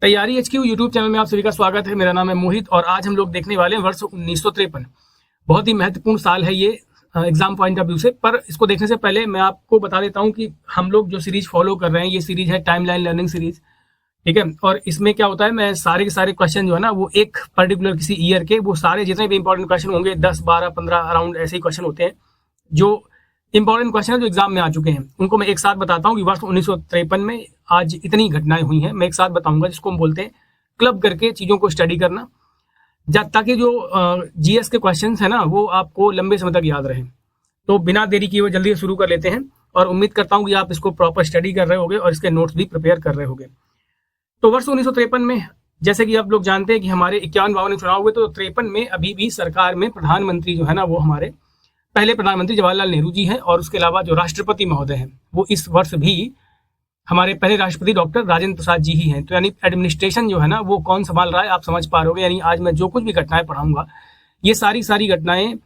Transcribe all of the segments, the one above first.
तैयारी HQ YouTube channel में आप सभी का स्वागत है। मेरा नाम है मोहित और आज हम लोग देखने वाले हैं वर्ष 1953। बहुत ही महत्वपूर्ण साल है ये एग्जाम पॉइंट ऑफ व्यू से। पर इसको देखने से पहले मैं आपको बता देता हूँ कि हम लोग जो सीरीज फॉलो कर रहे हैं, ये सीरीज है टाइमलाइन लर्निंग सीरीज, ठीक है। और इसमें क्या होता है, मैं सारे के सारे क्वेश्चन जो है ना, वो एक पर्टिकुलर किसी ईयर के, वो सारे जितने भी इंपॉर्टेंट क्वेश्चन होंगे 10, 12, 15 अराउंड ऐसे ही क्वेश्चन होते हैं जो इंपॉर्टेंट क्वेश्चन है, जो एग्जाम में आ चुके हैं। उनको मैं एक साथ बताता हूँ कि वर्ष 1953 में आज इतनी घटनाएं हुई हैं, मैं एक साथ बताऊंगा, जिसको हम बोलते हैं क्लब करके चीज़ों को स्टडी करना, ताकि जो जीएस के क्वेश्चंस है ना, वो आपको लंबे समय तक याद रहें। तो बिना देरी किए हुए जल्दी शुरू कर लेते हैं और उम्मीद करता हूँ कि आप इसको प्रॉपर स्टडी कर रहे होंगे और इसके नोट्स भी प्रिपेयर कर रहे होंगे। तो वर्ष 1953 में, जैसे कि आप लोग जानते हैं कि हमारे 51-52 चुनाव हुए, तो 53 में अभी भी सरकार में प्रधानमंत्री जो है ना, वो हमारे पहले प्रधानमंत्री जवाहरलाल नेहरू जी हैं। और उसके अलावा जो राष्ट्रपति महोदय हैं, वो इस वर्ष भी हमारे पहले राष्ट्रपति डॉक्टर राजेंद्र प्रसाद जी ही हैं। तो यानी एडमिनिस्ट्रेशन जो है ना, वो कौन संभाल रहा है, आप समझ पा रहे हो। यानी आज मैं जो कुछ भी घटनाएं पढ़ाऊंगा, ये सारी घटनाएं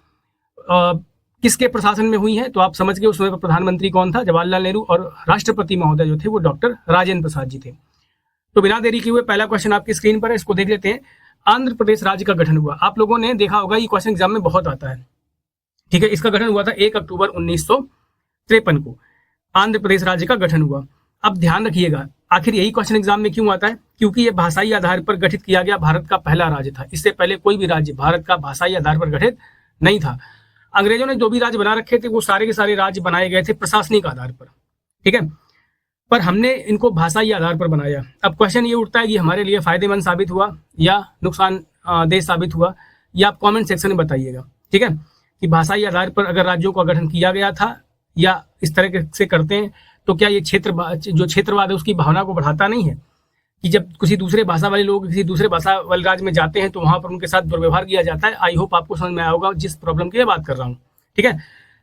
किसके प्रशासन में हुई हैं, तो आप समझ गए उस समय पर प्रधानमंत्री कौन था, जवाहरलाल नेहरू, और राष्ट्रपति महोदय जो थे वो डॉक्टर राजेंद्र प्रसाद जी थे। तो बिना देरी किए हुए पहला क्वेश्चन आपकी स्क्रीन पर है, इसको देख लेते हैं। आंध्र प्रदेश राज्य का गठन हुआ। आप लोगों ने देखा होगा, ये क्वेश्चन एग्जाम में बहुत आता है, ठीक है। इसका गठन हुआ था 1 अक्टूबर 1953 को। आंध्र प्रदेश राज्य का गठन हुआ। अब ध्यान रखिएगा, आखिर यही क्वेश्चन एग्जाम में क्यों आता है? क्योंकि यह भाषाई आधार पर गठित किया गया भारत का पहला राज्य था। इससे पहले कोई भी राज्य भारत का भाषाई आधार पर गठित नहीं था। अंग्रेजों ने जो भी राज्य बना रखे थे, वो सारे के सारे राज्य बनाए गए थे प्रशासनिक आधार पर, ठीक है। पर हमने इनको भाषाई आधार पर बनाया। अब क्वेश्चन ये उठता है कि हमारे लिए फायदेमंद साबित हुआ या नुकसानदेह साबित हुआ, या आप कॉमेंट सेक्शन में बताइएगा, ठीक है, कि भाषाई आधार पर अगर राज्यों का गठन किया गया था या इस तरह से करते हैं, तो क्या ये क्षेत्रवाद है उसकी भावना को बढ़ाता नहीं है कि जब किसी दूसरे भाषा वाले लोग किसी दूसरे भाषा वाले राज्य में जाते हैं तो वहां पर उनके साथ दुर्व्यवहार किया जाता है। आई होप आपको समझ में आया होगा जिस प्रॉब्लम की मैं बात कर रहा हूँ, ठीक है।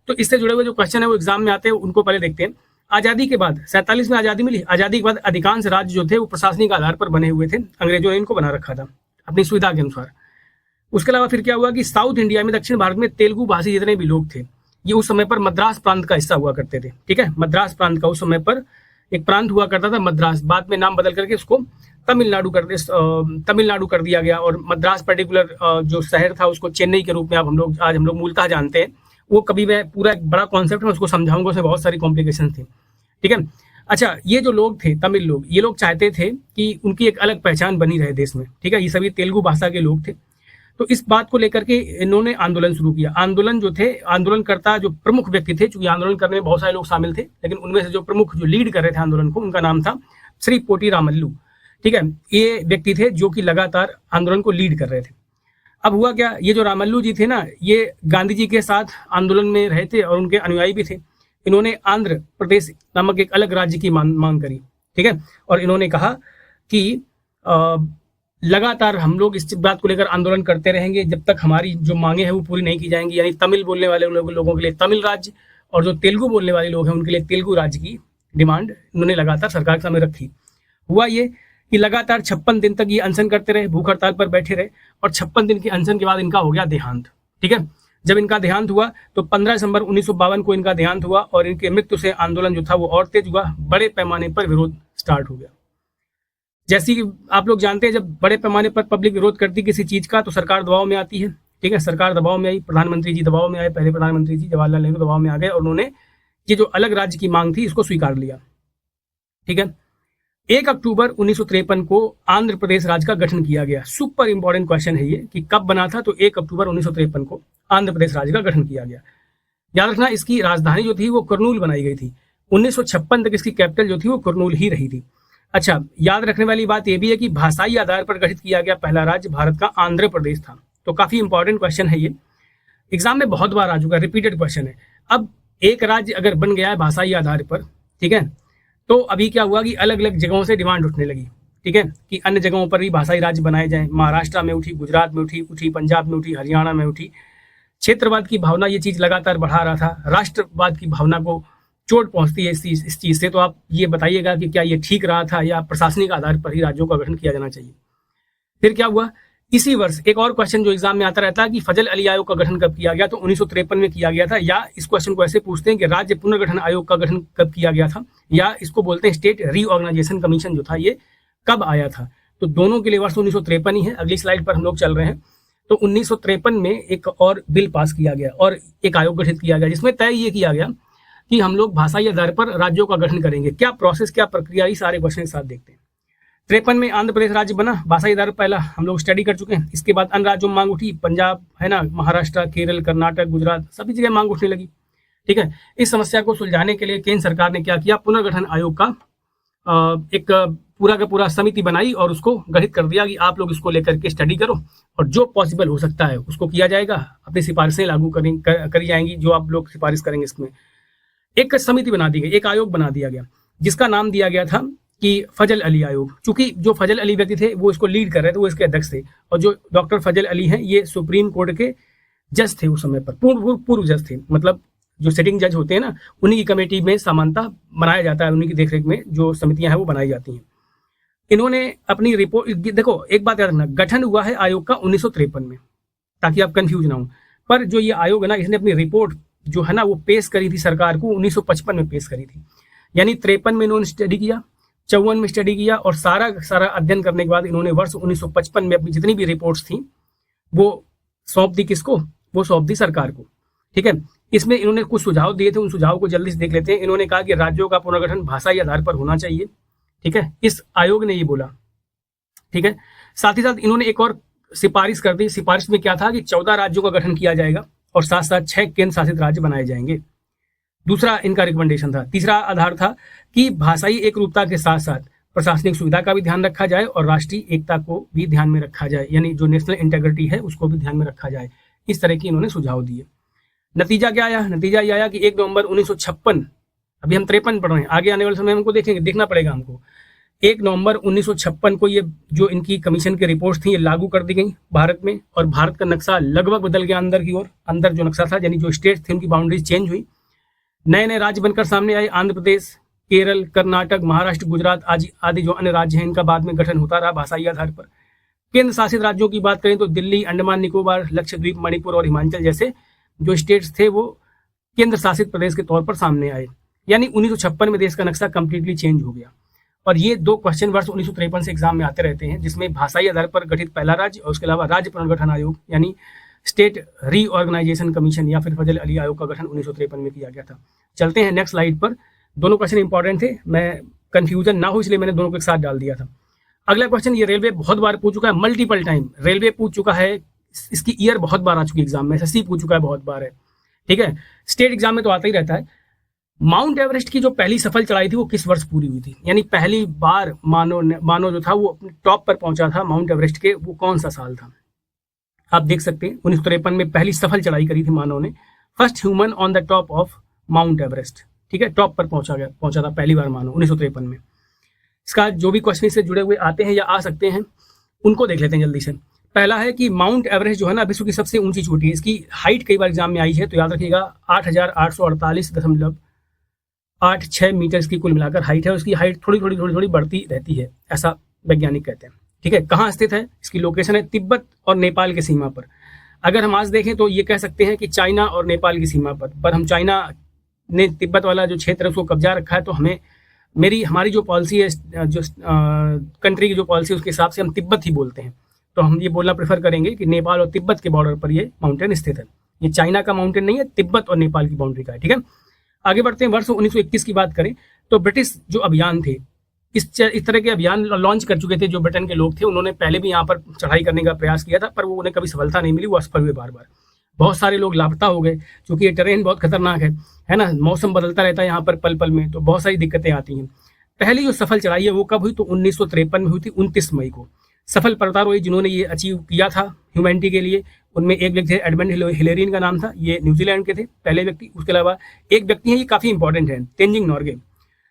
तो इससे जुड़े हुए जो क्वेश्चन है वो एग्जाम में आते हैं, उनको पहले देखते हैं। आजादी के बाद 47 में आजादी मिली। आजादी के बाद अधिकांश राज्य जो थे वो प्रशासनिक आधार पर बने हुए थे। अंग्रेजों ने इनको बना रखा था अपनी सुविधा के अनुसार। उसके अलावा फिर क्या हुआ कि साउथ इंडिया में, दक्षिण भारत में तेलुगु भाषी जितने भी लोग थे, ये उस समय पर मद्रास प्रांत का हिस्सा हुआ करते थे, ठीक है। मद्रास प्रांत का उस समय पर एक प्रांत हुआ करता था मद्रास, बाद में नाम बदल करके उसको तमिलनाडु कर दिया गया। और मद्रास पर्टिकुलर जो शहर था उसको चेन्नई के रूप में आज हम लोग मूलतः जानते हैं। वो कभी मैं पूरा एक बड़ा कॉन्सेप्ट है, उसको समझाऊंगा, उसमें बहुत सारी कॉम्प्लिकेशन थी, ठीक है। अच्छा, ये जो लोग थे तमिल लोग, ये लोग चाहते थे कि उनकी एक अलग पहचान बनी रहे देश में, ठीक है। ये सभी तेलुगु भाषा के लोग थे। तो इस बात को लेकर के इन्होंने आंदोलन शुरू किया। आंदोलन जो थे, आंदोलनकर्ता जो प्रमुख व्यक्ति थे, चूंकि आंदोलन करने में बहुत सारे लोग शामिल थे, लेकिन उनमें से जो प्रमुख जो लीड कर रहे थे आंदोलन को, उनका नाम था श्री पोटी रामल्लू, ठीक है। ये व्यक्ति थे जो कि लगातार आंदोलन को लीड कर रहे थे। अब हुआ क्या, ये जो रामल्लू जी थे ना, ये गांधी जी के साथ आंदोलन में रहे थे और उनके अनुयायी भी थे। इन्होंने आंध्र प्रदेश नामक एक अलग राज्य की मांग करी, ठीक है। और इन्होंने कहा कि लगातार हम लोग इस बात को लेकर आंदोलन करते रहेंगे जब तक हमारी जो मांगे हैं वो पूरी नहीं की जाएंगी। यानी तमिल बोलने वाले लोगों के लिए तमिल राज्य, और जो तेलुगु बोलने वाले लोग हैं उनके लिए तेलुगु राज्य की डिमांड इन्होंने लगातार सरकार के सामने रखी। हुआ ये कि लगातार 56 दिन तक ये अनशन करते रहे, भूख हड़ताल पर बैठे रहे, और 56 दिन के अनशन के बाद इनका हो गया देहांत, ठीक है। जब इनका देहांत हुआ तो 15 दिसंबर 1952 को इनका देहांत हुआ, और इनके मृत्यु से आंदोलन जो था वो और तेज हुआ। बड़े पैमाने पर विरोध स्टार्ट हो गया। जैसे कि आप लोग जानते हैं, जब बड़े पैमाने पर पब्लिक विरोध करती किसी चीज का, तो सरकार दबाव में आती है, ठीक है। सरकार दबाव में आई, प्रधानमंत्री जी दबाव में आए, पहले प्रधानमंत्री जी जवाहरलाल नेहरू दबाव में आ गए और उन्होंने ये जो अलग राज्य की मांग थी इसको स्वीकार लिया, ठीक है। 1 अक्टूबर 1953 को आंध्र प्रदेश राज्य का गठन किया गया। सुपर इंपॉर्टेंट क्वेश्चन है ये कि कब बना था, तो 1 अक्टूबर 1953 को आंध्र प्रदेश राज्य का गठन किया गया। याद रखना, इसकी राजधानी जो थी वो कुर्नूल बनाई गई थी। 1956 तक इसकी कैपिटल जो थी वो कुर्नूल ही रही थी। अच्छा, याद रखने वाली बात यह भी है कि भाषाई आधार पर गठित किया गया पहला राज्य भारत का आंध्र प्रदेश था। तो काफी इंपॉर्टेंट क्वेश्चन है ये, एग्जाम में बहुत बार आ चुका है, रिपीटेड क्वेश्चन है। अब एक राज्य अगर बन गया है भाषाई आधार पर, ठीक है, तो अभी क्या हुआ कि अलग अलग जगहों से डिमांड उठने लगी, ठीक है, कि अन्य जगहों पर भी भाषाई राज्य बनाए जाएं। महाराष्ट्र में उठी, गुजरात में उठी, पंजाब में उठी, हरियाणा में उठी। क्षेत्रवाद की भावना ये चीज लगातार बढ़ा रहा था, राष्ट्रवाद की भावना को चोट पहुंचती है इस चीज से। तो आप ये बताइएगा कि क्या ये ठीक रहा था या प्रशासनिक आधार पर ही राज्यों का गठन किया जाना चाहिए। फिर क्या हुआ, इसी वर्ष एक और क्वेश्चन जो एग्जाम में आता रहता है कि फजल अली आयोग का गठन कब किया गया, तो 1953 में किया गया था। या इस क्वेश्चन को ऐसे पूछते हैं कि राज्य पुनर्गठन आयोग का गठन कब किया गया था, या इसको बोलते हैं स्टेट रीऑर्गेनाइजेशन कमीशन जो था ये कब आया था। तो दोनों के लिए वर्ष 1953 ही है। अगली स्लाइड पर हम लोग चल रहे हैं। तो 1953 में एक और बिल पास किया गया और एक आयोग गठित किया गया, जिसमें तय ये किया गया कि हम लोग भाषाई आधार पर राज्यों का गठन करेंगे। क्या प्रोसेस, क्या प्रक्रिया, ये सारे क्वेश्चन के साथ देखते हैं। 53 में आंध्र प्रदेश राज्य बना, भाषाई आधार पहला हम लोग स्टडी कर चुके हैं। इसके बाद अन्य राज्यों में मांग उठी, पंजाब है ना, महाराष्ट्र, केरल, कर्नाटक, गुजरात, सभी जगह मांग उठने लगी। ठीक है, इस समस्या को सुलझाने के लिए केंद्र सरकार ने क्या किया, पुनर्गठन आयोग का एक पूरा का पूरा समिति बनाई और उसको गठित कर दिया कि आप लोग इसको लेकर के स्टडी करो और जो पॉसिबल हो सकता है उसको किया जाएगा, अपनी सिफारिशें लागू करी जाएंगी जो आप लोग सिफारिश करेंगे। इसमें एक समिति बना दी गई, एक आयोग बना दिया गया, जिसका नाम दिया गया था कि फजल अली आयोग। चूंकि जो फजल अली व्यक्ति थे वो इसको लीड कर रहे थे, वो इसके अध्यक्ष थे, और जो डॉक्टर फजल अली हैं ये सुप्रीम कोर्ट के जज थे उस समय पर, पूर्व जज थे, मतलब जो सिटिंग जज होते हैं ना, उन्हीं की कमेटी में समानता बनाया जाता है, उन्हीं की देखरेख में जो समितियां हैं वो बनाई जाती हैं। इन्होंने अपनी रिपोर्ट, देखो एक बात याद रखना, गठन हुआ है आयोग का 1953 में, ताकि आप कंफ्यूज ना हो। पर जो ये आयोग है ना, इसने अपनी रिपोर्ट जो है ना वो पेश करी थी सरकार को 1955 में पेश करी थी। यानी 53 में इन्होंने स्टडी किया, 54 में स्टडी किया, और सारा अध्ययन करने के बाद इन्होंने वर्ष 1955 में अपनी जितनी भी रिपोर्ट्स थी वो सौंप दी। किसको? वो सौंप दी सरकार को। ठीक है, इसमें इन्होंने कुछ सुझाव दिए थे, उन सुझाव को जल्दी से देख लेते हैं। इन्होंने कहा कि राज्यों का पुनर्गठन भाषाई आधार पर होना चाहिए। ठीक है, इस आयोग ने ये बोला। ठीक है, साथ ही साथ इन्होंने एक और सिफारिश कर दी। सिफारिश में क्या था कि 14 राज्यों का गठन किया जाएगा और साथ साथ 6 केंद्र शासित राज्य बनाए जाएंगे। दूसरा इनका रिकमेंडेशन था। तीसरा आधार था कि भाषाई एक रूपता के साथ साथ प्रशासनिक सुविधा का भी ध्यान रखा जाए और राष्ट्रीय एकता को भी ध्यान में रखा जाए, यानी जो नेशनल इंटेग्रिटी है उसको भी ध्यान में रखा जाए। इस तरह की इन्होंने सुझाव दिए। नतीजा क्या आया? नतीजा ये आया कि 1 नवंबर 1956, अभी हम 53 पढ़ रहे हैं, आगे आने वाले समय हमको देखेंगे, देखना पड़ेगा हमको। 1 नवंबर 1956 को ये जो इनकी कमीशन की रिपोर्ट थी ये लागू कर दी गई भारत में, और भारत का नक्शा लगभग बदल गया अंदर की ओर। अंदर जो नक्शा था, यानी जो स्टेट थे उनकी बाउंड्रीज चेंज हुई, नए नए राज्य बनकर सामने आए। आंध्र प्रदेश, केरल, कर्नाटक, महाराष्ट्र, गुजरात आदि जो अन्य राज्य हैं इनका बाद में गठन होता रहा भाषाई आधार पर। केंद्र शासित राज्यों की बात करें तो दिल्ली, अंडमान निकोबार, लक्षद्वीप, मणिपुर और हिमाचल जैसे जो स्टेट्स थे वो केंद्र शासित प्रदेश के तौर पर सामने आए। यानी 1956 में देश का नक्शा कंप्लीटली चेंज हो गया। और ये 2 क्वेश्चन वर्ष 1953 से एग्जाम में आते रहते हैं, जिसमें भाषाई आधार पर गठित पहला राज्य और उसके अलावा राज्य पुनर्गठन आयोग यानी स्टेट रीऑर्गेनाइजेशन कमीशन या फिर फजल अली आयोग का गठन 1953 में किया गया था। चलते हैं नेक्स्ट स्लाइड पर। दोनों क्वेश्चन इंपॉर्टेंट थे, मैं कंफ्यूजन ना हो इसलिए मैंने दोनों को एक साथ डाल दिया था। अगला क्वेश्चन, ये रेलवे बहुत बार पूछ चुका है, मल्टीपल टाइम रेलवे पूछ चुका है, इसकी ईयर बहुत बार आ चुकी है एग्जाम में, एसएससी पूछ चुका है बहुत बार है। ठीक है, स्टेट एग्जाम में तो आता ही रहता है। माउंट एवरेस्ट की जो पहली सफल चढ़ाई थी वो किस वर्ष पूरी हुई थी? यानी पहली बार मानव जो था वो अपने टॉप पर पहुंचा था माउंट एवरेस्ट के, वो कौन सा साल था? आप देख सकते हैं 1953 में पहली सफल चढ़ाई करी थी मानव ने, first human on the top of mount Everest. ठीक है, टॉप पर पहुंचा था पहली बार मानव 1953 में। इसका जो भी क्वेश्चन से जुड़े हुए आते हैं या आ सकते हैं उनको देख लेते हैं जल्दी से। पहला है कि माउंट एवरेस्ट जो है ना विश्व की सबसे ऊंची चोटी है। इसकी हाइट कई बार एग्जाम में आई है, तो याद रखिएगा 8,848.86 मीटर इसकी कुल मिलाकर हाइट है। उसकी हाइट थोड़ी बढ़ती रहती है, ऐसा वैज्ञानिक कहते हैं। ठीक है, कहाँ स्थित है? इसकी लोकेशन है तिब्बत और नेपाल की सीमा पर। अगर हम आज देखें तो ये कह सकते हैं कि चाइना और नेपाल की सीमा पर हम चाइना ने तिब्बत वाला जो क्षेत्र है उसको कब्जा रखा है, तो हमारी जो पॉलिसी है, जो कंट्री की जो पॉलिसी है उसके हिसाब से हम तिब्बत ही बोलते हैं। तो हम ये बोलना प्रेफर करेंगे कि नेपाल और तिब्बत के बॉर्डर पर ये माउंटेन स्थित है। ये चाइना का माउंटेन नहीं है, तिब्बत और नेपाल की बाउंड्री का है। ठीक है, आगे बढ़ते हैं। वर्ष 1921 की बात करें तो ब्रिटिश जो अभियान थे, इस तरह के अभियान लॉन्च कर चुके थे जो ब्रिटेन के लोग थे। उन्होंने पहले भी यहाँ पर चढ़ाई करने का प्रयास किया था, पर वो उन्हें कभी सफलता नहीं मिली, वो असफल हुए बार बार। बहुत सारे लोग लापता हो गए, क्योंकि ये टेरेन बहुत खतरनाक है ना, मौसम बदलता रहता है यहाँ पर पल पल में, तो बहुत सारी दिक्कतें आती हैं। पहली जो सफल चढ़ाई है वो कब हुई? तो 1953 में हुई थी, 29 मई को। सफल पर्वतारोही जिन्होंने ये अचीव किया था ह्यूमैनिटी के लिए, उनमें एक व्यक्ति थे एडमंड हिलेरी का नाम था, ये न्यूजीलैंड के थे पहले व्यक्ति। उसके अलावा एक व्यक्ति है, ये काफी इंपॉर्टेंट है, तेंजिंग नोर्गे।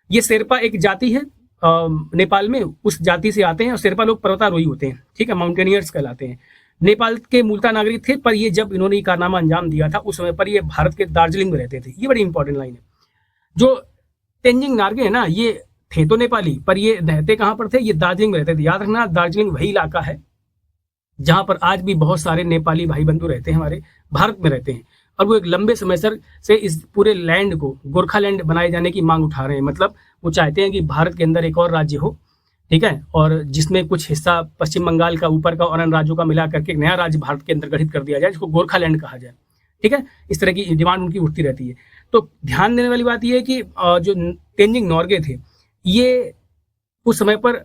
ये शेरपा एक जाति है नेपाल में, उस जाति से आते हैं और शेरपा लोग पर्वतारोही होते हैं। ठीक है, माउंटेनियर्स कहलाते हैं। नेपाल के मूलतः नागरिक थे, पर ये जब इन्होंने कारनामा अंजाम दिया था उस समय पर ये भारत के दार्जिलिंग में रहते थे। ये बड़ी इंपॉर्टेंट लाइन है। जो तेंजिंग नोर्गे है ना, ये थे तो नेपाली, पर ये रहते कहाँ पर थे? ये दार्जिलिंग में रहते थे। याद रखना, दार्जिलिंग वही इलाका है जहां पर आज भी बहुत सारे नेपाली भाई बंधु रहते हैं, हमारे भारत में रहते हैं, और वो एक लंबे समय से इस पूरे लैंड को गोरखालैंड बनाए जाने की मांग उठा रहे हैं। मतलब वो चाहते हैं कि भारत के अंदर एक और राज्य हो। ठीक है, और जिसमें कुछ हिस्सा पश्चिम बंगाल का ऊपर का और अन्य राज्यों का मिला करके एक नया राज्य भारत के अंदर गठित कर दिया जाए, जिसको गोरखालैंड कहा जाए। ठीक है, इस तरह की डिमांड उनकी उठती रहती है। तो ध्यान देने वाली बात यह है कि जो तेंजिंग नॉर्गे थे, ये उस समय पर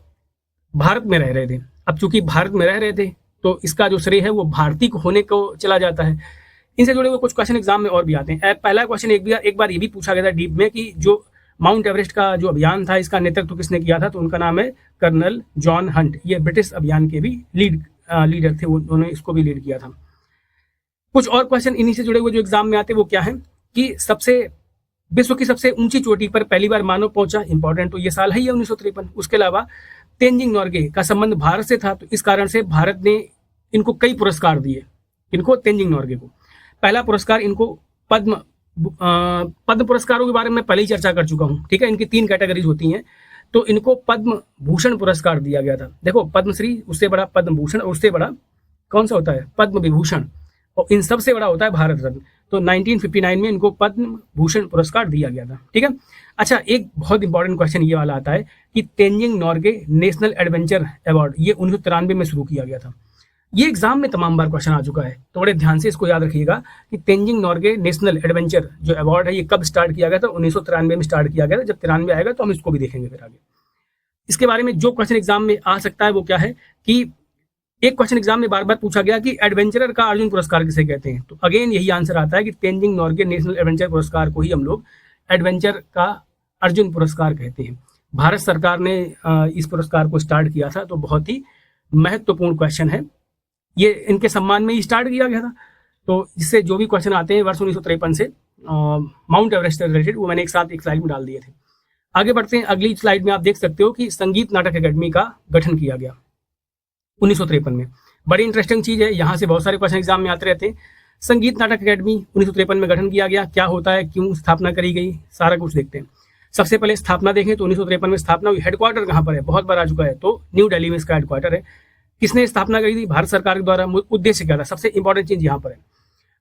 भारत में रह रहे थे। अब चूंकि भारत में रह रहे थे तो इसका जो श्रेय है वो भारतीय होने को चला जाता है। इनसे जुड़े हुए कुछ क्वेश्चन एग्जाम में और भी आते हैं। पहला क्वेश्चन एक बार ये भी पूछा गया था डीप में कि जो माउंट एवरेस्ट का जो अभियान था, इसका नेतृत्व किसने किया था, तो उनका नाम है कर्नल जॉन हंट। ये ब्रिटिश अभियान के भी लीडर थे, उन्होंने इसको भी लीड किया था। कुछ और क्वेश्चन इन्हीं से जुड़े हुए जो एग्जाम में आते हैं वो क्या है कि विश्व की सबसे ऊंची चोटी पर पहली बार मानव पहुंचा। इंपॉर्टेंट तो ये साल है 1953। उसके अलावा तेंजिंग नॉर्गे का संबंध भारत से था, तो इस कारण से भारत ने इनको कई पुरस्कार दिए। इनको तेंजिंग नॉर्गे को पहला पुरस्कार, इनको पद्म पुरस्कारों के बारे में पहले ही चर्चा कर चुका हूं। ठीक है, इनकी 3 कैटेगरीज होती हैं, तो इनको पद्म भूषण पुरस्कार दिया गया था। देखो, पद्मश्री, उससे बड़ा पद्म भूषण, और उससे बड़ा कौन सा होता है, पद्म विभूषण, और इन सबसे बड़ा होता है भारत रत्न। तो 1959 में इनको पद्म भूषण पुरस्कार दिया गया था। ठीक है, अच्छा, एक बहुत इंपॉर्टेंट क्वेश्चन ये वाला आता है कि Tenzing Norgay national adventure award ये 1993 में शुरू किया गया था। ये एग्जाम में तमाम बार क्वेश्चन आ चुका है, तो बड़े ध्यान से इसको याद रखिएगा कि तेंजिंग नॉर्गे नेशनल एडवेंचर जो अवार्ड है ये कब स्टार्ट किया गया था, 1993 में स्टार्ट किया गया था। जब 93 आएगा तो हम इसको भी देखेंगे फिर आगे। इसके बारे में जो क्वेश्चन एग्जाम में आ सकता है वो क्या है कि एक क्वेश्चन एग्जाम में बार बार पूछा गया कि एडवेंचरर का अर्जुन पुरस्कार किसे कहते हैं, तो अगेन यही आंसर आता है कि तेंजिंग नॉर्गे नेशनल एडवेंचर पुरस्कार को ही हम लोग एडवेंचर का अर्जुन पुरस्कार कहते हैं। भारत सरकार ने इस पुरस्कार को स्टार्ट किया था, तो बहुत ही महत्वपूर्ण क्वेश्चन है। ये इनके सम्मान में ही स्टार्ट किया गया था। तो इससे जो भी क्वेश्चन आते हैं वर्ष 1953 से माउंट एवरेस्ट से रिलेटेड, वो मैंने एक साथ एक स्लाइड में डाल दिए थे। आगे बढ़ते हैं, अगली स्लाइड में आप देख सकते हो कि संगीत नाटक अकेडमी का गठन किया गया 1953 में। बड़ी इंटरेस्टिंग चीज है, यहाँ से बहुत सारे क्वेश्चन एग्जाम में आते रहते हैं। संगीत नाटक अकेडमी 1953 में गठन किया गया, क्या होता है, क्यों स्थापना करी गई, सारा कुछ देखते हैं। सबसे पहले स्थापना देखें तो 1953 में स्थापना हुई। हेडक्वार्टर कहाँ पर है, बहुत बार आ चुका है, तो न्यू दिल्ली में इसका हेडक्वार्टर है। किसने स्थापना करी थी, भारत सरकार के द्वारा। उद्देश्य क्या था, सबसे इंपॉर्टेंट चीज यहाँ पर है,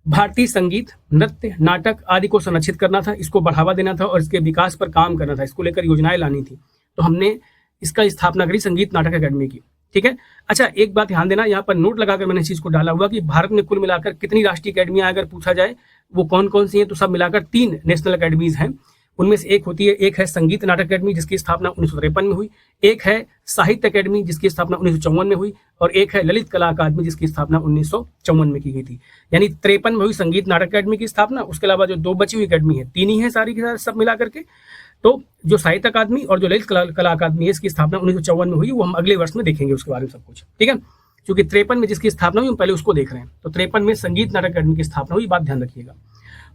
भारतीय संगीत, नृत्य, नाटक आदि को संरक्षित करना था, इसको बढ़ावा देना था और इसके विकास पर काम करना था, इसको लेकर योजनाएं लानी थी। तो हमने इसका स्थापना करी संगीत नाटक अकेडमी की। ठीक है, अच्छा, एक बात ध्यान देना, यहाँ पर नोट लगाकर मैंने इस चीज को डाला हुआ कि भारत में कुल मिलाकर कितनी राष्ट्रीय अकेडमियां अगर पूछा जाए वो कौन कौन सी है, तो सब मिलाकर 3 नेशनल अकेडमीज हैं। उनमें से एक है संगीत नाटक अकेडमी जिसकी स्थापना 1953 में हुई, एक है साहित्य अकेडमी जिसकी स्थापना 1954 में हुई, और एक है ललित कला अकादमी जिसकी स्थापना 1954 में की गई थी। यानी 53 में हुई संगीत नाटक अकेडमी की स्थापना। उसके अलावा जो 2 बची हुई अकेडमी है, 3 ही है सारी के साथ सब मिला करके। तो जो साहित्य अकादमी और जो ललित कला अकादमी है, इसकी स्थापना 1954 में हुई, वो हम अगले वर्ष में देखेंगे उसके बारे में सब कुछ। ठीक है, क्योंकि 53 में जिसकी स्थापना हुई हम पहले उसको देख रहे हैं। तो 53 में संगीत नाटक अकादमी की स्थापना हुई, बात ध्यान रखिएगा।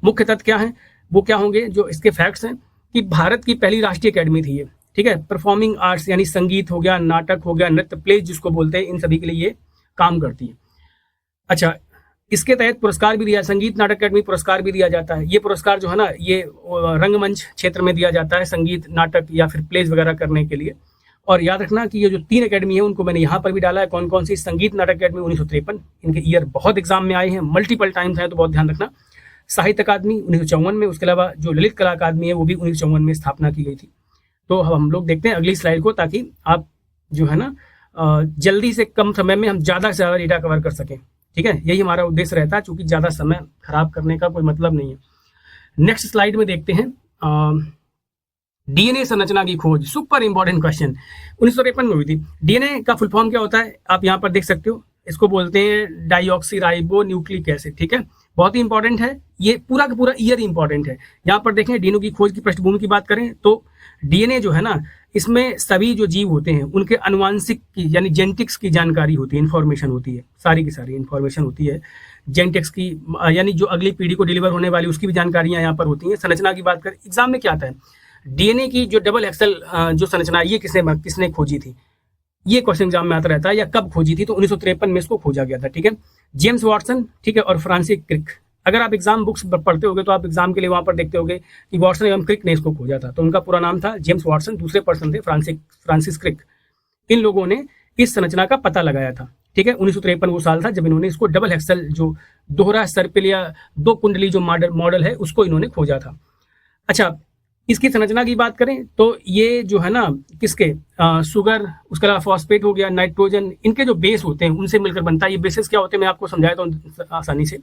मुख्य तथ्य क्या है, वो क्या होंगे, जो इसके फैक्ट्स हैं कि भारत की पहली राष्ट्रीय अकेडमी थी ये। ठीक है, परफॉर्मिंग आर्ट्स यानी संगीत हो गया, नाटक हो गया, नृत्य, प्लेज जिसको बोलते हैं, इन सभी के लिए ये काम करती है। अच्छा, इसके तहत पुरस्कार भी दिया, संगीत नाटक अकेडमी पुरस्कार भी दिया जाता है। ये पुरस्कार जो है ना, ये रंगमंच क्षेत्र में दिया जाता है, संगीत, नाटक या फिर प्लेज वगैरह करने के लिए। और याद रखना कि ये जो 3 अकेडमी है उनको मैंने यहाँ पर भी डाला है। कौन कौन सी, संगीत नाटक अकेडमी 1953, इनके ईयर बहुत एग्जाम में आए हैं, मल्टीपल टाइम्स है, तो बहुत ध्यान रखना। साहित्य अकादमी 1954 में, उसके अलावा जो ललित कला अकादमी है वो भी 1954 में स्थापना की गई थी। तो हम लोग देखते हैं अगली स्लाइड को, ताकि आप जो है ना जल्दी से कम समय में हम ज़्यादा से ज़्यादा डेटा कवर कर सकें। ठीक है, यही हमारा उद्देश्य रहता है, क्योंकि ज़्यादा समय खराब करने का कोई मतलब नहीं है। नेक्स्ट स्लाइड में देखते हैं डीएनए संरचना की खोज, सुपर इंपॉर्टेंट क्वेश्चन 1953 में हुई थी। डीएनए का फुल फॉर्म क्या होता है, आप यहाँ पर देख सकते हो, इसको बोलते हैं डाईऑक्सीराइबो न्यूक्लिक एसिड। ठीक है, बहुत ही इंपॉर्टेंट है, ये पूरा का पूरा ईयर इंपॉर्टेंट है। यहाँ पर देखें, डीएनए की खोज की पृष्ठभूमि की बात करें तो डीएनए जो है ना, इसमें सभी जो जीव होते हैं उनके अनुवांशिक की यानी जेनेटिक्स की जानकारी होती है, इन्फॉर्मेशन होती है, सारी की सारी इन्फॉर्मेशन होती है जेनेटिक्स की, यानी जो अगली पीढ़ी को डिलीवर होने वाली उसकी भी जानकारियां यहाँ पर होती हैं। संरचना की बात करें, एग्जाम में क्या आता है, डीएनए की जो डबल एक्सल जो संरचना ये किसने खोजी थी, ये क्वेश्चन एग्जाम में आता रहता है, या कब खोजी थी, तो 1953 में इसको खोजा गया था। ठीक है, जेम्स वॉटसन, ठीक है, और फ्रांसिस क्रिक। अगर आप एग्जाम बुक्स पढ़ते होगे तो आप एग्जाम के लिए वहां पर देखते होगे कि वॉटसन एवं क्रिक ने इसको खोजा था। तो उनका पूरा नाम था जेम्स वॉटसन, दूसरे पर्सन थे फ्रांसिस क्रिक। इन लोगों ने इस संरचना का पता लगाया था। ठीक है, 1953 वो साल था जब इन्होंने इसको डबल एक्सल जो दोहरा सर्पिल या 2 कुंडली जो मॉडल है उसको इन्होंने खोजा था। अच्छा, इसकी संरचना की बात करें तो ये जो है ना किसके शुगर, उसके अलावा फॉस्फेट हो गया, नाइट्रोजन, इनके जो बेस होते हैं उनसे मिलकर बनता है। ये बेसिस क्या होते हैं मैं आपको समझाता हूँ आसानी से।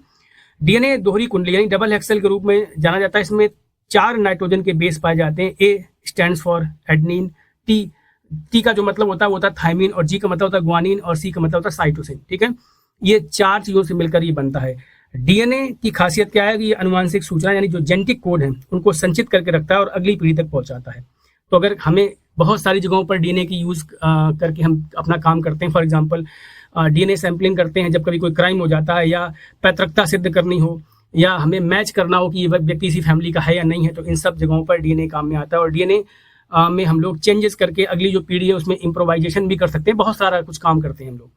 डीएनए दोहरी कुंडली यानी डबल हेक्सेल के रूप में जाना जाता है। इसमें 4 नाइट्रोजन के बेस पाए जाते हैं। ए स्टैंड्स फॉर एडनिन, टी का जो मतलब होता है वो होता है थायमिन, और जी का मतलब होता है ग्वानिन, और सी का मतलब होता है साइटोसिन। ठीक है, ये 4 चीजों से मिलकर ये बनता है। डीएनए की खासियत क्या है कि ये अनुवांशिक सूचना यानी जो जेनेटिक कोड है उनको संचित करके रखता है और अगली पीढ़ी तक पहुंचाता है। तो अगर हमें बहुत सारी जगहों पर डीएनए की यूज करके हम अपना काम करते हैं, फॉर एग्जांपल डीएनए सैंपलिंग करते हैं जब कभी कोई क्राइम हो जाता है, या पैतृकता सिद्ध करनी हो, या हमें मैच करना हो कि ये व्यक्ति इसी फैमिली का है या नहीं है, तो इन सब जगहों पर डीएनए काम में आता है। और डीएनए में हम लोग चेंजेस करके अगली जो पीढ़ी है उसमें इम्प्रोवाइजेशन भी कर सकते हैं, बहुत सारा कुछ काम करते हैं हम लोग।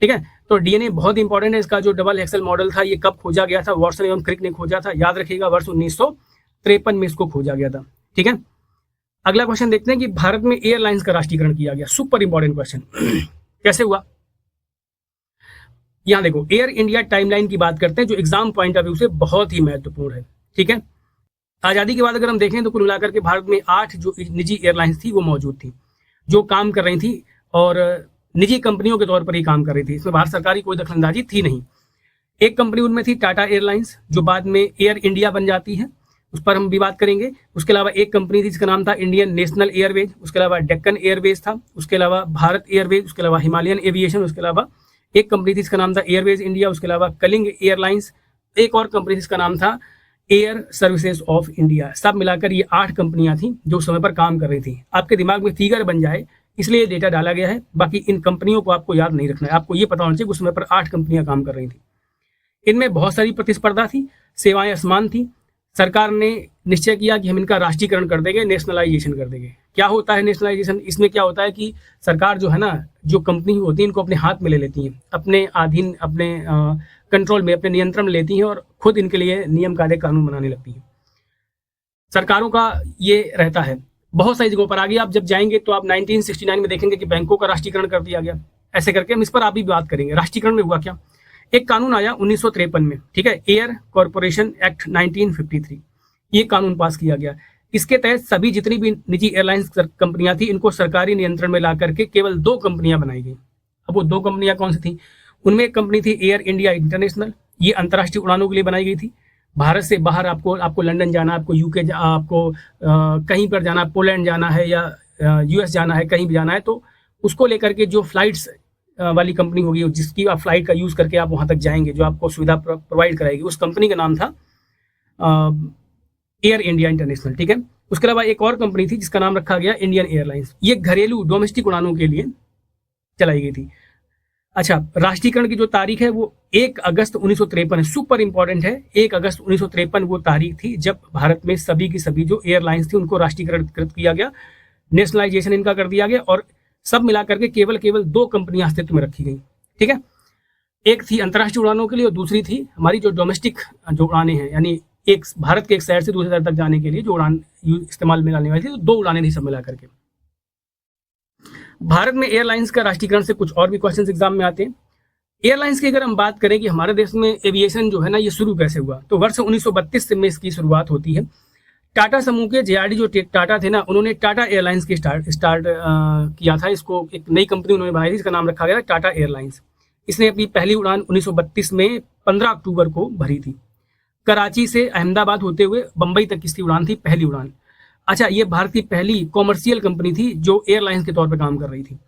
ठीक है, तो डीएनए बहुत इंपॉर्टेंट है। इसका जो डबल हेक्सेल मॉडल था ये कब खोजा गया था? वॉटसन एवं क्रिक ने खोजा था, याद रखिएगा वर्ष 1953 में इसको खोजा गया था। ठीक है, अगला क्वेश्चन देखते हैं कि भारत में एयरलाइंस का राष्ट्रीयकरण किया गया। सुपर इंपॉर्टेंट क्वेश्चन कैसे हुआ? यहां देखो, एयर इंडिया टाइमलाइन की बात करते हैं जो एग्जाम पॉइंट ऑफ व्यू से बहुत ही महत्वपूर्ण है। ठीक है, आजादी के बाद अगर हम देखें तो कुल मिलाकर के भारत में 8 जो निजी एयरलाइंस थी वो मौजूद थी, जो काम कर रही थी और निजी कंपनियों के तौर पर ही काम कर रही थी। इसमें भारत सरकार की कोई दखलंदाजी थी नहीं। एक कंपनी उनमें थी टाटा एयरलाइंस, जो बाद में एयर इंडिया बन जाती है, उस पर हम भी बात करेंगे। उसके अलावा एक कंपनी थी जिसका नाम था इंडियन नेशनल एयरवेज, उसके अलावा डेक्कन एयरवेज था, उसके अलावा भारत एयरवेज, उसके अलावा हिमालयन एविएशन, उसके अलावा एक कंपनी थी जिसका नाम था एयरवेज इंडिया, उसके अलावा कलिंग एयरलाइंस, एक और कंपनी जिसका नाम था एयर सर्विसेज ऑफ इंडिया। सब मिलाकर ये 8 कंपनियां थी जो समय पर काम कर रही थी। आपके दिमाग में फिगर बन जाए इसलिए ये डेटा डाला गया है, बाकी इन कंपनियों को आपको याद नहीं रखना है। आपको ये पता होना चाहिए उस समय पर 8 कंपनियां काम कर रही थी। इनमें बहुत सारी प्रतिस्पर्धा थी, सेवाएं असमान थी। सरकार ने निश्चय किया कि हम इनका राष्ट्रीयकरण कर देंगे, नेशनलाइजेशन कर देंगे। क्या होता है नेशनलाइजेशन? इसमें क्या होता है कि सरकार जो है ना, जो कंपनी होती है इनको अपने हाथ में ले लेती है, अपने अधीन, अपने कंट्रोल में, अपने नियंत्रण में लेती हैं और खुद इनके लिए नियम कायदे कानून बनाने लगती है। सरकारों का ये रहता है। बहुत सारी जगहों पर आगे आप जब जाएंगे तो आप 1969 में देखेंगे कि बैंकों का राष्ट्रीयकरण कर दिया गया। ऐसे करके हम इस पर आप भी बात करेंगे। राष्ट्रीयकरण में हुआ क्या? एक कानून आया 1953 में, ठीक है, एयर कॉर्पोरेशन एक्ट 1953, ये कानून पास किया गया। इसके तहत सभी जितनी भी निजी एयरलाइंस कंपनियां थी इनको सरकारी नियंत्रण में ला करके केवल 2 कंपनियां बनाई गई। अब वो 2 कंपनियां कौन सी थी? उनमें एक कंपनी थी एयर इंडिया इंटरनेशनल, ये अंतर्राष्ट्रीय उड़ानों के लिए बनाई गई थी। भारत से बाहर आपको लंदन जाना, आपको यूके, आपको कहीं पर जाना, पोलैंड जाना है या यूएस जाना है, कहीं भी जाना है, तो उसको लेकर के जो फ्लाइट्स वाली कंपनी होगी जिसकी आप फ्लाइट का यूज करके आप वहां तक जाएंगे, जो आपको सुविधा प्रोवाइड कराएगी, उस कंपनी का नाम था एयर इंडिया इंटरनेशनल। ठीक है, उसके अलावा एक और कंपनी थी जिसका नाम रखा गया इंडियन एयरलाइंस। ये घरेलू डोमेस्टिक उड़ानों के लिए चलाई गई थी। अच्छा, राष्ट्रीयकरण की जो तारीख है वो 1 अगस्त 1953 है। सुपर इंपॉर्टेंट है, 1 अगस्त 1953 वो तारीख थी जब भारत में सभी की सभी जो एयरलाइंस थी उनको राष्ट्रीयकरण किया गया, नेशनलाइजेशन इनका कर दिया गया और सब मिलाकर के केवल 2 कंपनियां अस्तित्व में रखी गई। ठीक है, एक थी अंतर्राष्ट्रीय उड़ानों के लिए और दूसरी थी हमारी जो डोमेस्टिक जो उड़ानें हैं, यानी एक भारत के एक शहर से दूसरे शहर तक जाने के लिए जो उड़ान इस्तेमाल में लाने वाली थी, तो 2 उड़ानें थी सब मिलाकर के। भारत में एयरलाइंस का राष्ट्रीयकरण से कुछ और भी क्वेश्चन एग्जाम में आते हैं। एयरलाइंस की अगर हम बात करें कि हमारे देश में एविएशन जो है ना ये शुरू कैसे हुआ, तो वर्ष 1932 में इसकी शुरुआत होती है। टाटा समूह के जेआरडी जो टाटा थे ना, उन्होंने टाटा एयरलाइंस की स्टार्ट किया था। इसको एक नई कंपनी उन्होंने बनाई थी, इसका नाम रखा गया टाटा एयरलाइंस। इसने अपनी पहली उड़ान 1932 में 15 अक्टूबर को भरी थी। कराची से अहमदाबाद होते हुए बंबई तक इसकी उड़ान थी, पहली उड़ान। अच्छा, ये भारत की पहली कॉमर्शियल कंपनी थी जो एयरलाइंस के तौर पर काम कर रही थी।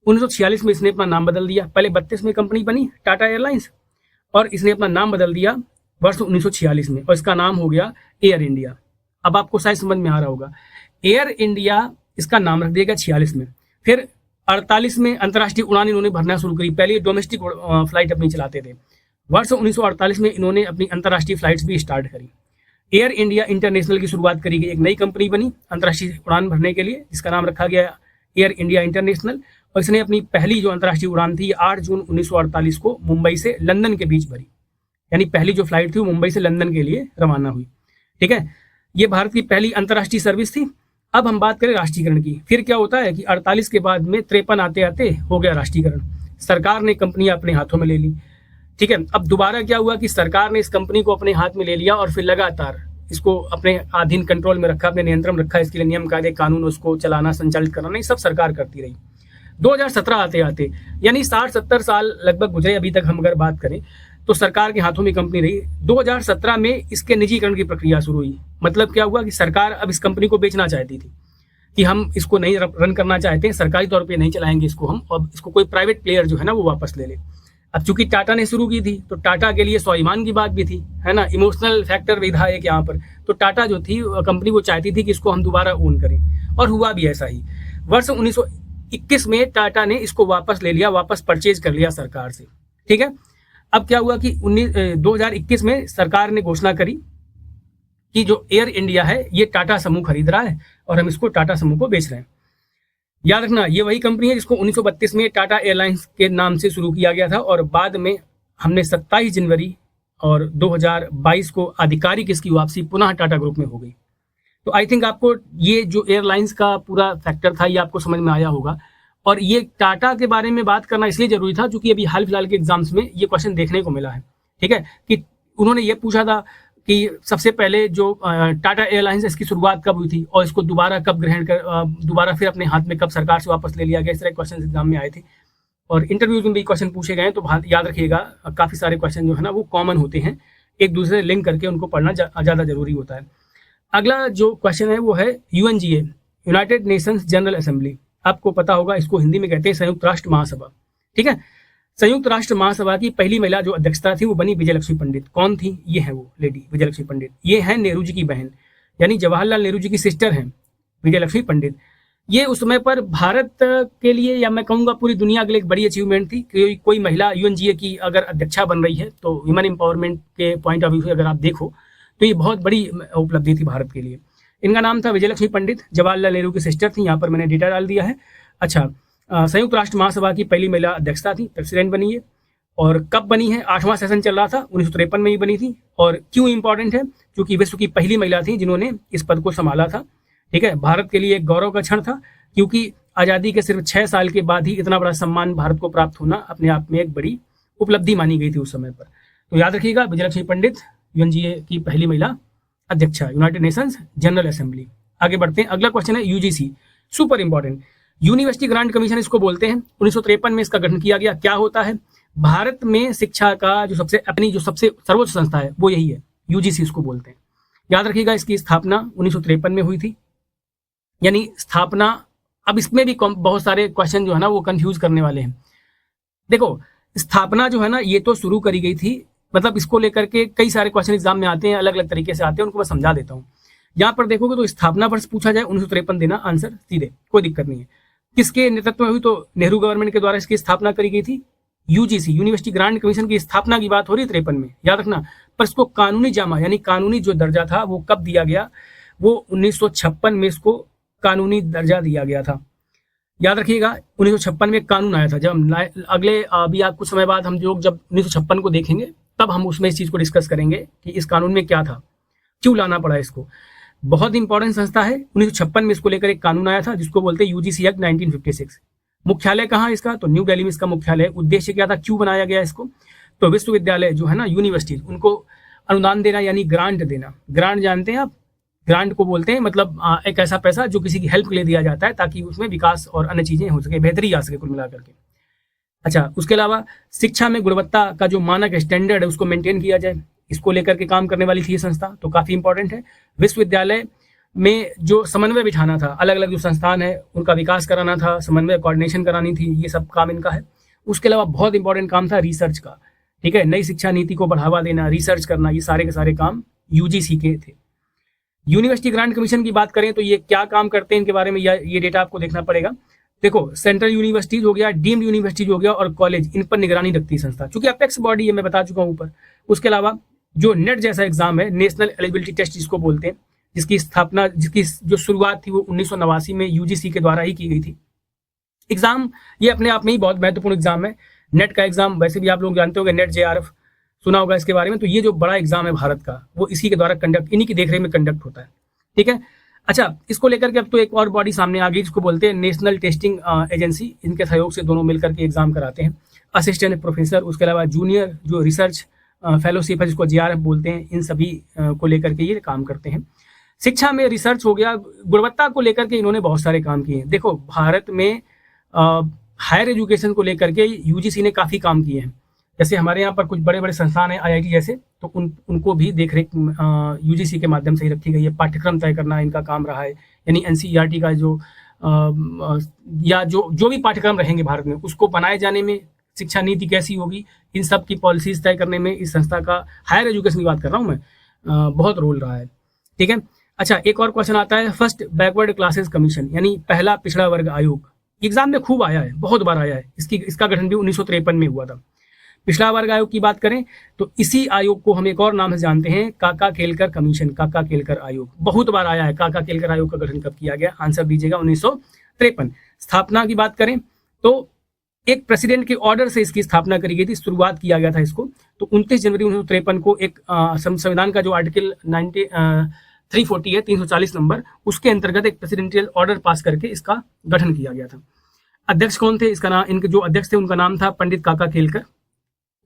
1946 में इसने अपना नाम बदल दिया। पहले 32 में कंपनी बनी टाटा एयरलाइंस और इसने अपना नाम बदल दिया वर्ष 1946 में और इसका नाम हो गया एयर इंडिया। अब आपको शायद समझ में आ रहा होगा, एयर इंडिया इसका नाम रख दिया 46 में। फिर 48 में अंतर्राष्ट्रीय उड़ान इन्होंने भरना शुरू करी। पहले डोमेस्टिक फ्लाइट अपनी चलाते थे। वर्ष 1948 में इन्होंने अपनी अंतर्राष्ट्रीय फ्लाइट्स भी स्टार्ट करी। एयर इंडिया इंटरनेशनल की शुरुआत करी गई, एक नई कंपनी बनी अंतर्राष्ट्रीय उड़ान भरने के लिए, जिसका नाम रखा गया एयर इंडिया इंटरनेशनल। और इसने अपनी पहली जो अंतर्राष्ट्रीय उड़ान थी 8 जून 1948 को मुंबई से लंदन के बीच भरी, यानी पहली जो फ्लाइट थी वो मुंबई से लंदन के लिए रवाना हुई। ठीक है, ये भारत की पहली अंतर्राष्ट्रीय सर्विस थी। अब हम बात करें राष्ट्रीयकरण की। फिर क्या होता है कि 48 के बाद में 53 आते आते हो गया राष्ट्रीयकरण। सरकार ने कंपनियां अपने हाथों में ले ली। ठीक है, अब दोबारा क्या हुआ कि सरकार ने इस कंपनी को अपने हाथ में ले लिया और फिर लगातार इसको अपने अधीन कंट्रोल में रखा, अपने नियंत्रण में रखा, इसके लिए नियम कायदे कानून उसको चलाना संचालित करना, नहीं सब सरकार करती रही। 2017 आते आते यानी 60-70 साल लगभग गुजरे अभी तक हम अगर बात करें तो सरकार के हाथों में कंपनी रही। 2017 में इसके निजीकरण की प्रक्रिया शुरू हुई। मतलब क्या हुआ कि सरकार अब इस कंपनी को बेचना चाहती थी कि हम इसको नहीं रन करना चाहते हैं, सरकारी तौर पे नहीं चलाएंगे इसको हम, अब इसको कोई प्राइवेट प्लेयर जो है ना वो वापस ले ले। अब चूंकि टाटा ने शुरू की थी तो टाटा के लिए स्वाभिमान की बात भी थी, है ना, इमोशनल फैक्टर भी था एक यहाँ पर। तो टाटा जो थी कंपनी वो चाहती थी कि इसको हम दोबारा ओन करें, और हुआ भी ऐसा ही। वर्ष 1921 में टाटा ने इसको वापस ले लिया, वापस परचेज कर लिया सरकार से। ठीक है, अब क्या हुआ कि 2021 में सरकार ने घोषणा करी कि जो एयर इंडिया है ये टाटा समूह खरीद रहा है और हम इसको टाटा समूह को बेच रहे हैं। याद रखना ये वही कंपनी है जिसको 1932 में टाटा एयरलाइंस के नाम से शुरू किया गया था, और बाद में हमने 27 जनवरी और 2022 को आधिकारिक इसकी वापसी पुनः टाटा ग्रुप में हो गई। तो आई थिंक आपको ये जो एयरलाइंस का पूरा फैक्टर था ये आपको समझ में आया होगा। और ये टाटा के बारे में बात करना इसलिए जरूरी था क्योंकि अभी हाल फिलहाल के एग्जाम्स में ये क्वेश्चन देखने को मिला है। ठीक है, कि उन्होंने ये पूछा था कि सबसे पहले जो टाटा एयरलाइंस इसकी शुरुआत कब हुई थी और इसको दोबारा कब ग्रहण कर दोबारा फिर अपने हाथ में कब सरकार से वापस ले लिया गया। इस तरह क्वेश्चन एग्जाम में आए थे और इंटरव्यूज में भी क्वेश्चन पूछे गए। तो याद रखिएगा काफी सारे क्वेश्चन जो है ना वो कॉमन होते हैं, एक दूसरे लिंक करके उनको पढ़ना ज्यादा जरूरी होता है। अगला जो क्वेश्चन है वो है UNGA, United Nations general assembly. आपको पता होगा इसको हिंदी में कहते हैं संयुक्त राष्ट्र महासभा। ठीक है, संयुक्त राष्ट्र महासभा की पहली महिला जो अध्यक्षता थी वो बनी विजयलक्ष्मी पंडित। कौन थी? ये है वो लेडी विजयलक्ष्मी पंडित। ये है नेहरू जी की बहन, यानी जवाहरलाल नेहरू जी की सिस्टर हैं विजयलक्ष्मी पंडित। ये उस समय पर भारत के लिए या मैं कहूँगा पूरी दुनिया के लिए एक बड़ी अचीवमेंट थी कि कोई महिला यूएनजीए की अगर अध्यक्षा बन रही है। तो ह्यूमन एम्पावरमेंट के पॉइंट ऑफ व्यू से अगर आप देखो तो ये बहुत बड़ी उपलब्धि थी भारत के लिए। इनका नाम था विजयलक्ष्मी पंडित, जवाहरलाल नेहरू की सिस्टर थी। यहाँ पर मैंने डेटा डाल दिया है। अच्छा, संयुक्त राष्ट्र महासभा की पहली महिला अध्यक्षता थी, प्रेसिडेंट बनी है। और कब बनी है? 8वां सेशन चल रहा था, 1953 में ही बनी थी। और क्यों इंपॉर्टेंट है? क्योंकि विश्व की पहली महिला थी जिन्होंने इस पद को संभाला था। ठीक है, भारत के लिए एक गौरव का क्षण था क्योंकि आज़ादी के सिर्फ 6 साल के बाद ही इतना बड़ा सम्मान भारत को प्राप्त होना अपने आप में एक बड़ी उपलब्धि मानी गई थी उस समय पर। तो याद रखिएगा विजयलक्ष्मी पंडित यूएनजीए की पहली महिला अध्यक्षा, यूनाइटेड नेशंस जनरल असेंबली। आगे बढ़ते हैं, अगला क्वेश्चन है UGC, super important. University grant commission इसको बोलते हैं। 1953 में इसका गठन किया गया। क्या होता है? भारत में शिक्षा का जो सबसे सर्वोच्च संस्था है वो यही है, यूजीसी इसको बोलते हैं। याद रखिएगा इसकी स्थापना 1953 में हुई थी, यानी स्थापना। अब इसमें भी बहुत सारे क्वेश्चन जो है ना वो कंफ्यूज करने वाले हैं। देखो, स्थापना जो है ना ये तो शुरू करी गई थी, मतलब इसको लेकर के कई सारे क्वेश्चन एग्जाम में आते हैं, अलग अलग तरीके से आते हैं, उनको मैं समझा देता हूँ। यहाँ पर देखोगे तो स्थापना वर्ष पूछा जाए 1953 देना आंसर सीधे, कोई दिक्कत नहीं है। किसके नेतृत्व में हुई? तो नेहरू गवर्नमेंट के द्वारा इसकी स्थापना करी गई थी। यूजीसी, यूनिवर्सिटी ग्रांट कमीशन की स्थापना की बात हो रही है 53 में, याद रखना। पर इसको कानूनी जामा यानी कानूनी जो दर्जा था वो कब दिया गया? वो 1956 में इसको कानूनी दर्जा दिया गया था। याद रखिएगा 1956 में कानून आया था। जब अगले अभी आप कुछ समय बाद हम लोग जब 1956 को देखेंगे तब हम उसमें इस चीज को डिस्कस करेंगे कि इस कानून में क्या था, क्यों लाना पड़ा इसको। बहुत इंपॉर्टेंट संस्था है। 1956 में इसको लेकर एक कानून आया था जिसको बोलते हैं यूजीसी एक्ट 1956। मुख्यालय कहाँ है इसका? तो न्यू दिल्ली में इसका मुख्यालय। उद्देश्य क्या था, क्यों बनाया गया इसको? तो विश्वविद्यालय जो है ना, यूनिवर्सिटीज, उनको अनुदान देना यानी ग्रांट देना। ग्रांट जानते हैं आप? ग्रांट को बोलते हैं मतलब एक ऐसा पैसा जो किसी की हेल्प के लिए दिया जाता है ताकि उसमें विकास और अन्य चीजें हो सके, बेहतरी आ सके कुल मिलाकर के। अच्छा, उसके अलावा शिक्षा में गुणवत्ता का जो मानक स्टैंडर्ड है उसको मेंटेन किया जाए, इसको लेकर के काम करने वाली थी ये संस्था, तो काफी इंपॉर्टेंट है। विश्वविद्यालय में जो समन्वय बिठाना था, अलग अलग जो संस्थान है उनका विकास कराना था, समन्वय कोऑर्डिनेशन करानी थी, ये सब काम इनका है। उसके अलावा बहुत इंपॉर्टेंट काम था रिसर्च का। ठीक है, नई शिक्षा नीति को बढ़ावा देना, रिसर्च करना, ये सारे के सारे काम यूजीसी के थे। यूनिवर्सिटी ग्रांट कमीशन की बात करें तो ये क्या काम करते हैं इनके बारे में ये डेटा आपको देखना पड़ेगा। देखो, सेंट्रल यूनिवर्सिटीज हो गया, डीम्ड यूनिवर्सिटीज हो गया और कॉलेज, इन पर निगरानी रखती है संस्था, क्योंकि अपेक्स बॉडी है, मैं बता चुका हूं ऊपर। उसके अलावा जो नेट जैसा एग्जाम है, नेशनल एलिजिबिलिटी टेस्ट जिसको बोलते हैं, जिसकी जो शुरुआत थी वो 1989 में यूजीसी के द्वारा ही की गई थी। एग्जाम ये अपने आप में ही बहुत महत्वपूर्ण एग्जाम है। नेट का एग्जाम वैसे भी आप लोग जानते होंगे, नेट जेआरएफ सुना होगा इसके बारे में। तो ये जो बड़ा एग्जाम है भारत का वो इसी के द्वारा इन्हीं की देखरेख में कंडक्ट होता है। ठीक है, अच्छा, इसको लेकर के अब तो एक और बॉडी सामने आ गई जिसको बोलते हैं नेशनल टेस्टिंग एजेंसी। इनके सहयोग से दोनों मिलकर के एग्जाम कराते हैं, असिस्टेंट प्रोफेसर, उसके अलावा जूनियर जो रिसर्च फेलोशिप है जिसको जीआरएफ बोलते हैं, इन सभी को लेकर के ये काम करते हैं। शिक्षा में रिसर्च हो गया, गुणवत्ता को लेकर के इन्होंने बहुत सारे काम किए हैं। देखो भारत में हायर एजुकेशन को लेकर के यूजीसी ने काफ़ी काम किए हैं। जैसे हमारे यहाँ पर कुछ बड़े बड़े संस्थान हैं आईआईटी जैसे, तो उनको भी देख रेख यूजीसी के माध्यम से ही रखी गई है। पाठ्यक्रम तय करना इनका काम रहा है, यानी एनसीईआरटी का या जो भी पाठ्यक्रम रहेंगे भारत में उसको बनाए जाने में, शिक्षा नीति कैसी होगी, इन सब की पॉलिसीज तय करने में इस संस्था का, हायर एजुकेशन की बात कर रहा हूँ मैं, बहुत रोल रहा है। ठीक है। अच्छा, एक और क्वेश्चन आता है, फर्स्ट बैकवर्ड क्लासेस कमीशन यानी पहला पिछड़ा वर्ग आयोग। एग्जाम में खूब आया है, बहुत बार आया है। इसका गठन भी 1953 में हुआ था। पिछड़ा वर्ग आयोग की बात करें तो इसी आयोग को हम एक और नाम से जानते हैं, काका केलकर कमीशन, काका केलकर आयोग। बहुत बार आया है। काका केलकर आयोग का गठन कब किया गया? आंसर दीजिएगा 1953। स्थापना की बात करें तो एक प्रेसिडेंट के ऑर्डर से इसकी स्थापना करी गई थी, शुरुआत किया गया था इसको। तो 29 जनवरी 1953 को एक संविधान का जो आर्टिकल 340 है, 340 नंबर, उसके अंतर्गत एक प्रेसिडेंशियल ऑर्डर पास करके इसका गठन किया गया था। अध्यक्ष कौन थे? इसका नाम, इनके जो अध्यक्ष थे उनका नाम था पंडित काका केलकर।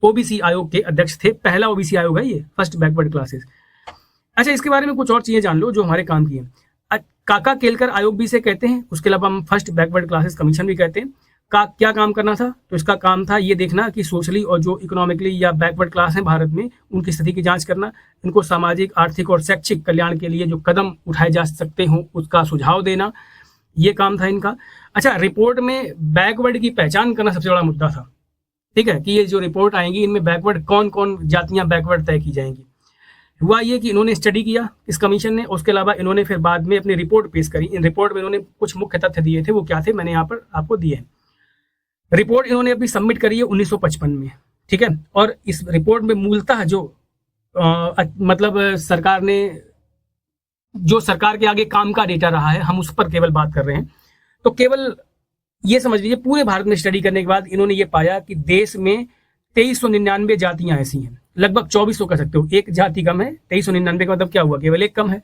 ओबीसी आयोग के अध्यक्ष थे, पहला ओबीसी आयोग है ये, फर्स्ट बैकवर्ड क्लासेस। अच्छा, इसके बारे में कुछ और चीजें जान लो जो हमारे काम की है। काका केलकर आयोग भी इसे कहते हैं, उसके अलावा हम फर्स्ट बैकवर्ड क्लासेस कमीशन भी कहते हैं। क्या काम करना था? तो इसका काम था ये देखना कि सोशली और जो इकोनॉमिकली या बैकवर्ड क्लास है भारत में, उनकी स्थिति की जांच करना, इनको सामाजिक, आर्थिक और शैक्षिक कल्याण के लिए जो कदम उठाए जा सकते हो उसका सुझाव देना, ये काम था इनका। अच्छा, रिपोर्ट में बैकवर्ड की पहचान करना सबसे बड़ा मुद्दा था। ठीक है, कि ये जो रिपोर्ट आएंगी इनमें बैकवर्ड कौन कौन जातियां बैकवर्ड तय की जाएंगी। हुआ ये कि इन्होंने स्टडी किया इस कमीशन ने, उसके अलावा इन्होंने फिर बाद में अपनी रिपोर्ट पेश करी। इन रिपोर्ट में इन्होंने कुछ मुख्य तथ्य दिए थे, वो क्या थे मैंने यहाँ पर आपको दिए हैं। रिपोर्ट इन्होंने अपनी सबमिट करी है 1955 में। ठीक है, और इस रिपोर्ट में मूलतः जो मतलब सरकार ने, जो सरकार के आगे काम का डेटा रहा है, हम उस पर केवल बात कर रहे हैं। तो केवल ये समझ लीजिए, पूरे भारत में स्टडी करने के बाद इन्होंने ये पाया कि देश में 2399 जातियां ऐसी हैं, लगभग 2400 कह सकते हो, एक जाति कम है। 2399 का मतलब क्या हुआ? केवल एक कम है।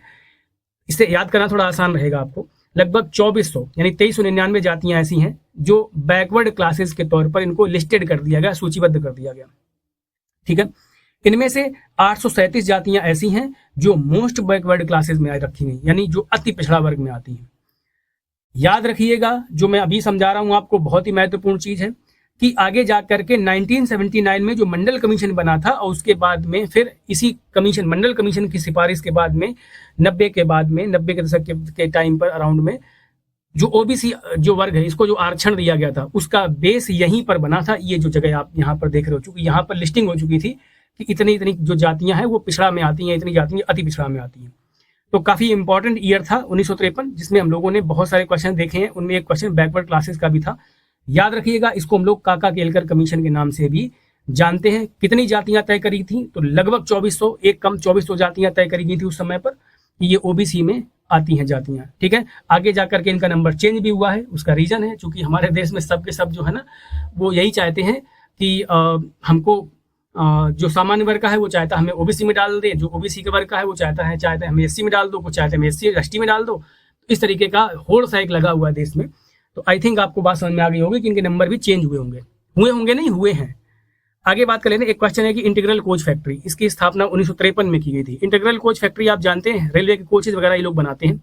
इसे याद करना थोड़ा आसान रहेगा आपको। लगभग 2400 यानी 2399 जातियां ऐसी हैं जो बैकवर्ड क्लासेस के तौर पर इनको लिस्टेड कर दिया गया, सूचीबद्ध कर दिया गया। ठीक है, इनमें से 837 जातियां ऐसी हैं जो मोस्ट बैकवर्ड क्लासेस में रखी गई, यानी जो अति पिछड़ा वर्ग में आती हैं। याद रखिएगा, जो मैं अभी समझा रहा हूं आपको, बहुत ही महत्वपूर्ण चीज है कि आगे जाकर के 1979 में जो मंडल कमीशन बना था, और उसके बाद में फिर इसी कमीशन, मंडल कमीशन की सिफारिश के बाद में 90 के दशक के टाइम पर अराउंड में जो ओबीसी जो वर्ग है, इसको जो आरक्षण दिया गया था, उसका बेस यहीं पर बना था। ये जो जगह आप यहाँ पर देख रहे हो, चूंकि यहाँ पर लिस्टिंग हो चुकी थी कि इतनी इतनी जो जातियां हैं वो पिछड़ा में आती हैं, इतनी जातियां अति पिछड़ा में आती हैं। तो काफी इंपॉर्टेंट ईयर था 1953, जिसमें हम लोगों ने बहुत सारे क्वेश्चन देखे हैं। उनमें एक क्वेश्चन बैकवर्ड क्लासेस का भी था। याद रखिएगा, इसको हम लोग काका केलकर कमीशन के नाम से भी जानते हैं। कितनी जातियां तय करी थी? तो लगभग 2400, एक कम 2400 जातियां तय करी गई थी उस समय पर। ये ओबीसी में आती हैं जातियां। ठीक है, आगे जाकर के इनका नंबर चेंज भी हुआ है। उसका रीजन है, चूंकि हमारे देश में सब के सब जो है ना, वो यही चाहते हैं कि हमको जो सामान्य वर्ग का है वो चाहता है हमें ओबीसी में डाल दे, जो ओबीसी का वर्ग का है वो चाहता है हमें एससी में डाल दो, कुछ चाहते हैं हमें एससी एसटी में डाल दो। इस तरीके का होड़ सा एक लगा हुआ है देश में। तो आई थिंक आपको बात समझ में आ गई होगी कि इनके नंबर भी चेंज हुए नहीं हुए हैं। आगे बात कर लेते हैं। एक क्वेश्चन है कि इंटीग्रल कोच फैक्ट्री, इसकी स्थापना 1953 में की गई थी। इंटीग्रल कोच फैक्ट्री आप जानते हैं, रेलवे के कोचेज वगैरह ये लोग बनाते हैं,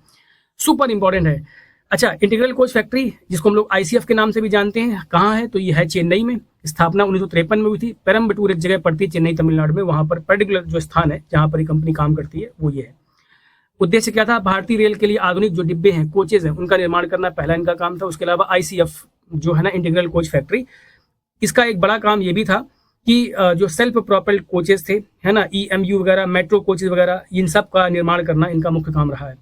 सुपर इंपॉर्टेंट है। अच्छा, इंटीग्रल कोच फैक्ट्री जिसको हम लोग आईसीएफ के नाम से भी जानते हैं, कहाँ है? तो ये है चेन्नई में। स्थापना 1953 में हुई थी। पेरम्बटूर एक जगह पड़ती है चेन्नई तमिलनाडु में, वहां पर पर्टिकुलर जो स्थान है जहां पर ये कंपनी काम करती है वो ये है। उद्देश्य क्या था? भारतीय रेल के लिए आधुनिक जो डिब्बे हैं, कोचेज हैं, उनका निर्माण करना पहला इनका काम था। उसके अलावा आईसीएफ जो है ना, इंटीग्रल कोच फैक्ट्री, इसका एक बड़ा काम ये भी था कि जो सेल्फ प्रोपेल्ड कोचेज थे, है ना, ईएमयू वगैरह, मेट्रो कोचेज वगैरह, इन सब का निर्माण करना इनका मुख्य काम रहा है।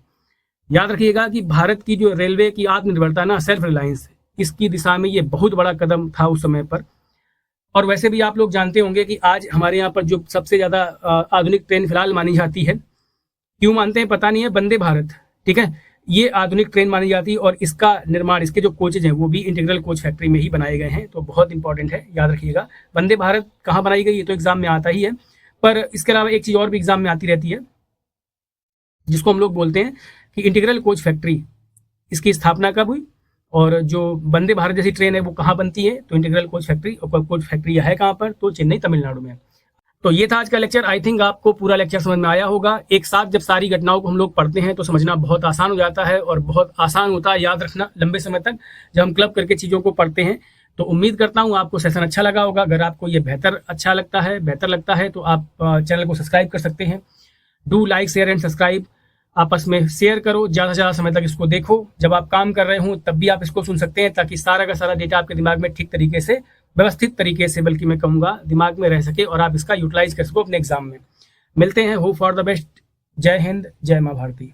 याद रखिएगा कि भारत की जो रेलवे की आत्मनिर्भरता ना, सेल्फ रिलायंस, इसकी दिशा में ये बहुत बड़ा कदम था उस समय पर। और वैसे भी आप लोग जानते होंगे कि आज हमारे यहाँ पर जो सबसे ज्यादा आधुनिक ट्रेन फिलहाल मानी जाती है, क्यों मानते हैं पता नहीं है, वंदे भारत। ठीक है, ये आधुनिक ट्रेन मानी जाती है और इसका निर्माण, इसके जो कोचेज हैं वो भी इंटीग्रल कोच फैक्ट्री में ही बनाए गए हैं। तो बहुत इंपॉर्टेंट है, याद रखिएगा। वंदे भारत कहाँ बनाई गई, ये तो एग्जाम में आता ही है, पर इसके अलावा एक चीज और भी एग्जाम में आती रहती है, जिसको हम लोग बोलते हैं कि इंटीग्रल कोच फैक्ट्री, इसकी स्थापना कब हुई और जो वंदे भारत जैसी ट्रेन है वो कहाँ बनती है। तो इंटीग्रल कोच फैक्ट्री, और कोच फैक्ट्री है कहाँ पर? तो चेन्नई तमिलनाडु में। तो ये था आज का लेक्चर। आई थिंक आपको पूरा लेक्चर समझ में आया होगा। एक साथ जब सारी घटनाओं को हम लोग पढ़ते हैं तो समझना बहुत आसान हो जाता है और बहुत आसान होता है याद रखना लंबे समय तक जब हम क्लब करके चीज़ों को पढ़ते हैं। तो उम्मीद करता हूँ आपको सेशन अच्छा लगा होगा। अगर आपको ये बेहतर लगता है तो आप चैनल को सब्सक्राइब कर सकते हैं। Do like share and subscribe. आपस में शेयर करो, ज़्यादा से ज़्यादा समय तक इसको देखो। जब आप काम कर रहे हों तब भी आप इसको सुन सकते हैं, ताकि सारा का सारा डेटा आपके दिमाग में ठीक तरीके से, व्यवस्थित तरीके से, बल्कि मैं कहूँगा दिमाग में रह सके और आप इसका यूटिलाइज कर सको अपने एग्जाम में। मिलते हैं। Hope for the best. जय हिंद, जय माँ भारती।